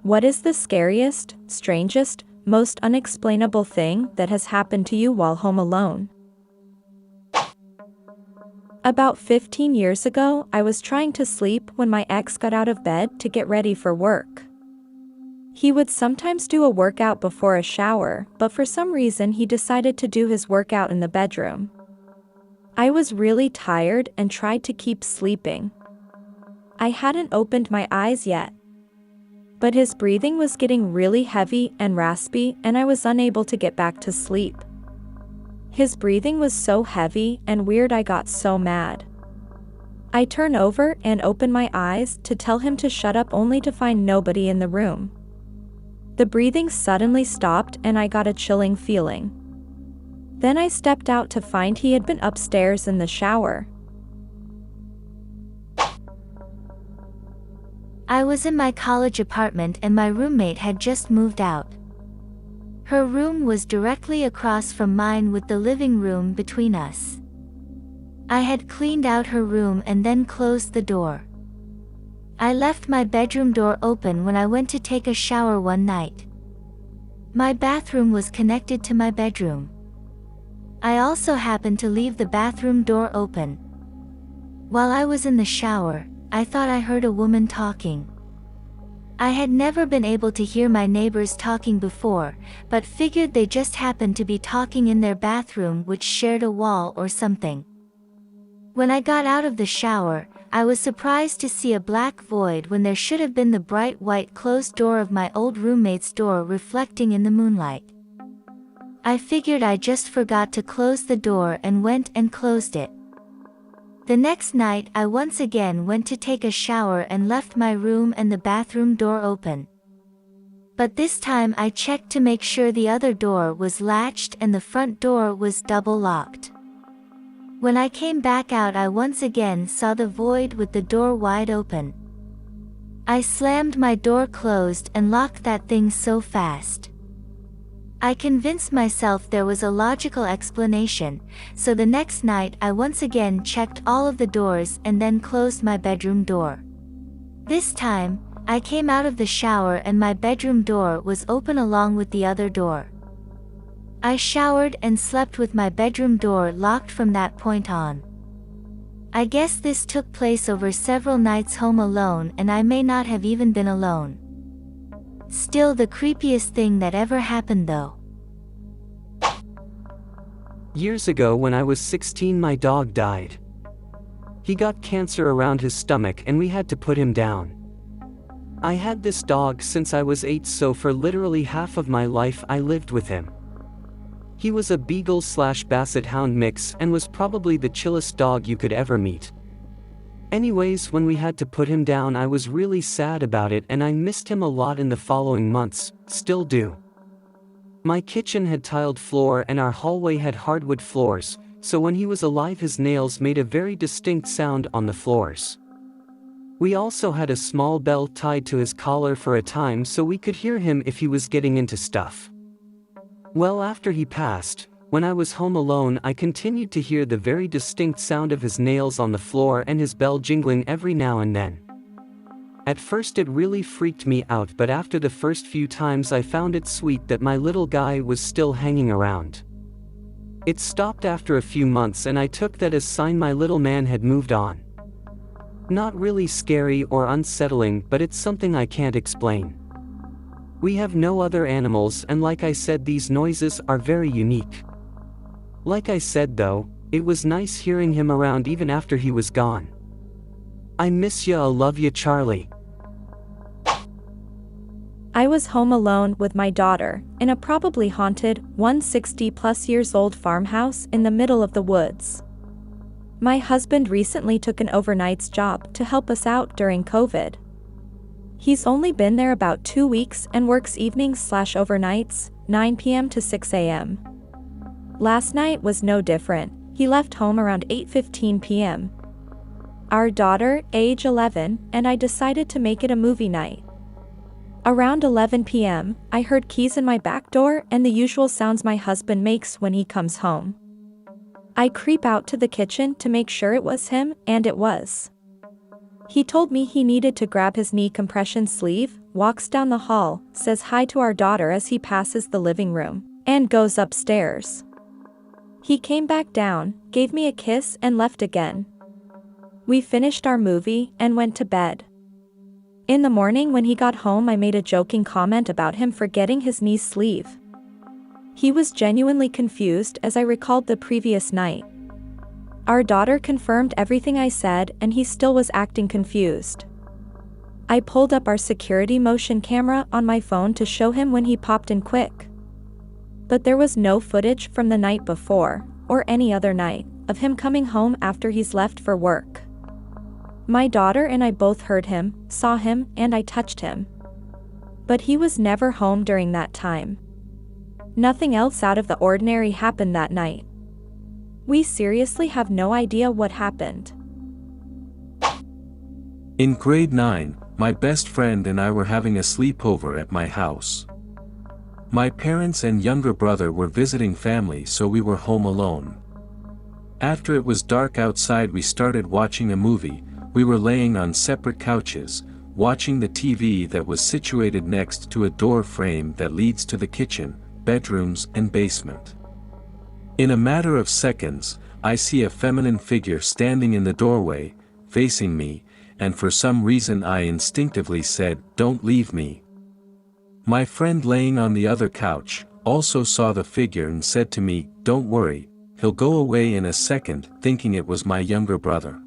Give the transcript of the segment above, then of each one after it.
What is the scariest, strangest, most unexplainable thing that has happened to you while home alone? About 15 years ago, I was trying to sleep when my ex got out of bed to get ready for work. He would sometimes do a workout before a shower, but for some reason he decided to do his workout in the bedroom. I was really tired and tried to keep sleeping. I hadn't opened my eyes yet, but his breathing was getting really heavy and raspy, and I was unable to get back to sleep. His breathing was so heavy and weird, I got so mad. I turned over and opened my eyes to tell him to shut up, only to find nobody in the room. The breathing suddenly stopped and I got a chilling feeling. Then I stepped out to find he had been upstairs in the shower. I was in my college apartment and my roommate had just moved out. Her room was directly across from mine with the living room between us. I had cleaned out her room and then closed the door. I left my bedroom door open when I went to take a shower one night. My bathroom was connected to my bedroom. I also happened to leave the bathroom door open. While I was in the shower, I thought I heard a woman talking. I had never been able to hear my neighbors talking before, but figured they just happened to be talking in their bathroom, which shared a wall or something. When I got out of the shower, I was surprised to see a black void when there should have been the bright white closed door of my old roommate's door reflecting in the moonlight. I figured I just forgot to close the door and went and closed it. The next night I once again went to take a shower and left my room and the bathroom door open. But this time I checked to make sure the other door was latched and the front door was double locked. When I came back out, I once again saw the void with the door wide open. I slammed my door closed and locked that thing so fast. I convinced myself there was a logical explanation, so the next night I once again checked all of the doors and then closed my bedroom door. This time, I came out of the shower and my bedroom door was open along with the other door. I showered and slept with my bedroom door locked from that point on. I guess this took place over several nights home alone, and I may not have even been alone. Still the creepiest thing that ever happened though. Years ago when I was 16, my dog died. He got cancer around his stomach and we had to put him down. I had this dog since I was 8, so for literally half of my life I lived with him. He was a Beagle/Basset Hound mix and was probably the chillest dog you could ever meet. Anyways, when we had to put him down, I was really sad about it and I missed him a lot in the following months, still do. My kitchen had tiled floor and our hallway had hardwood floors, so when he was alive his nails made a very distinct sound on the floors. We also had a small bell tied to his collar for a time so we could hear him if he was getting into stuff. Well, after he passed, when I was home alone, I continued to hear the very distinct sound of his nails on the floor and his bell jingling every now and then. At first it really freaked me out, but after the first few times I found it sweet that my little guy was still hanging around. It stopped after a few months and I took that as sign my little man had moved on. Not really scary or unsettling, but it's something I can't explain. We have no other animals, and like I said, these noises are very unique. Like I said though, it was nice hearing him around even after he was gone. I miss ya, I love ya, Charlie. I was home alone with my daughter, in a probably haunted, 160+ years old farmhouse in the middle of the woods. My husband recently took an overnights job to help us out during COVID. He's only been there about 2 weeks and works evenings/overnights, 9 p.m. to 6 a.m. Last night was no different. He left home around 8:15 p.m. Our daughter, age 11, and I decided to make it a movie night. Around 11 p.m., I heard keys in my back door and the usual sounds my husband makes when he comes home. I creep out to the kitchen to make sure it was him, and it was. He told me he needed to grab his knee compression sleeve, walks down the hall, says hi to our daughter as he passes the living room, and goes upstairs. He came back down, gave me a kiss and left again. We finished our movie and went to bed. In the morning when he got home I made a joking comment about him forgetting his knee sleeve. He was genuinely confused as I recalled the previous night. Our daughter confirmed everything I said and he still was acting confused. I pulled up our security motion camera on my phone to show him when he popped in quick. But there was no footage from the night before, or any other night, of him coming home after he's left for work. My daughter and I both heard him, saw him, and I touched him. But he was never home during that time. Nothing else out of the ordinary happened that night. We seriously have no idea what happened. In grade 9, my best friend and I were having a sleepover at my house. My parents and younger brother were visiting family, so we were home alone. After it was dark outside we started watching a movie. We were laying on separate couches, watching the TV that was situated next to a door frame that leads to the kitchen, bedrooms and basement. In a matter of seconds, I see a feminine figure standing in the doorway, facing me, and for some reason I instinctively said, "Don't leave me." My friend laying on the other couch, also saw the figure and said to me, "Don't worry, he'll go away in a second," thinking it was my younger brother.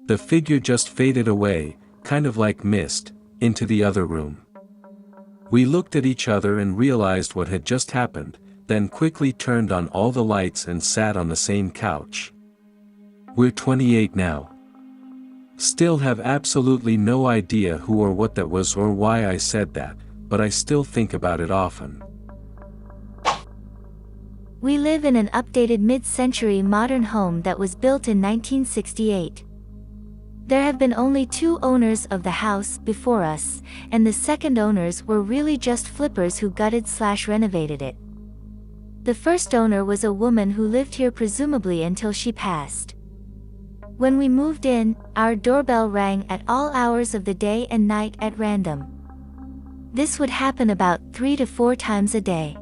The figure just faded away, kind of like mist, into the other room. We looked at each other and realized what had just happened, then quickly turned on all the lights and sat on the same couch. We're 28 now. Still have absolutely no idea who or what that was or why I said that, but I still think about it often. We live in an updated mid-century modern home that was built in 1968. There have been only 2 owners of the house before us, and the second owners were really just flippers who gutted/renovated it. The first owner was a woman who lived here presumably until she passed. When we moved in, our doorbell rang at all hours of the day and night at random. This would happen about 3 to 4 times a day.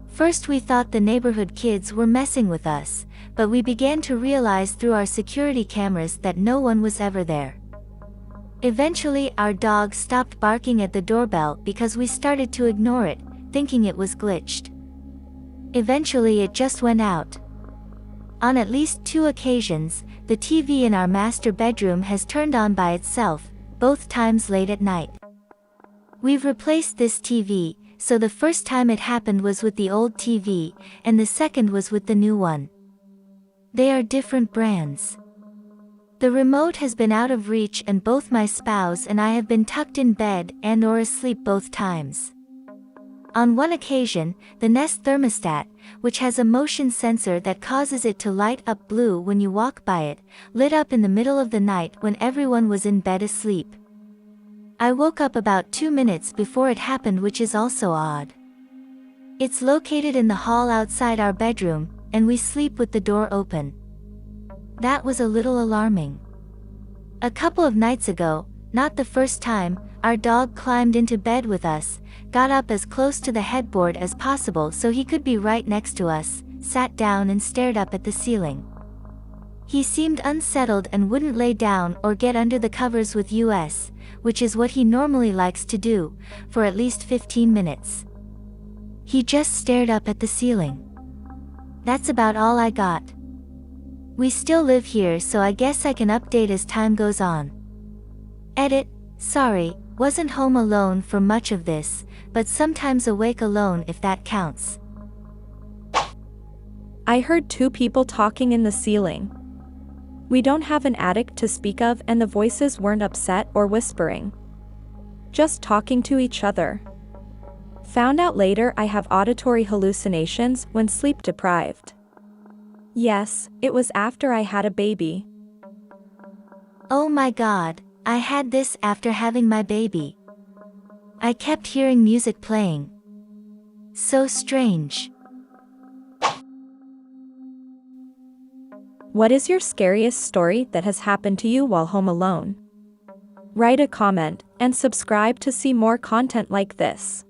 First we thought the neighborhood kids were messing with us, but we began to realize through our security cameras that no one was ever there. Eventually our dog stopped barking at the doorbell because we started to ignore it, thinking it was glitched. Eventually it just went out. On at least 2 occasions, the TV in our master bedroom has turned on by itself, both times late at night. We've replaced this TV, so the first time it happened was with the old TV, and the second was with the new one. They are different brands. The remote has been out of reach and both my spouse and I have been tucked in bed and/or asleep both times. On one occasion, the Nest thermostat, which has a motion sensor that causes it to light up blue when you walk by it, lit up in the middle of the night when everyone was in bed asleep. I woke up about 2 minutes before it happened, which is also odd. It's located in the hall outside our bedroom, and we sleep with the door open. That was a little alarming. A couple of nights ago, not the first time, our dog climbed into bed with us, got up as close to the headboard as possible so he could be right next to us, sat down and stared up at the ceiling. He seemed unsettled and wouldn't lay down or get under the covers with us, which is what he normally likes to do, for at least 15 minutes. He just stared up at the ceiling. That's about all I got. We still live here, so I guess I can update as time goes on. Edit, sorry, wasn't home alone for much of this, but sometimes awake alone if that counts. I heard 2 people talking in the ceiling. We don't have an attic to speak of and the voices weren't upset or whispering. Just talking to each other. Found out later I have auditory hallucinations when sleep deprived. Yes, it was after I had a baby. Oh my god, I had this after having my baby. I kept hearing music playing. So strange. What is your scariest story that has happened to you while home alone? Write a comment and subscribe to see more content like this.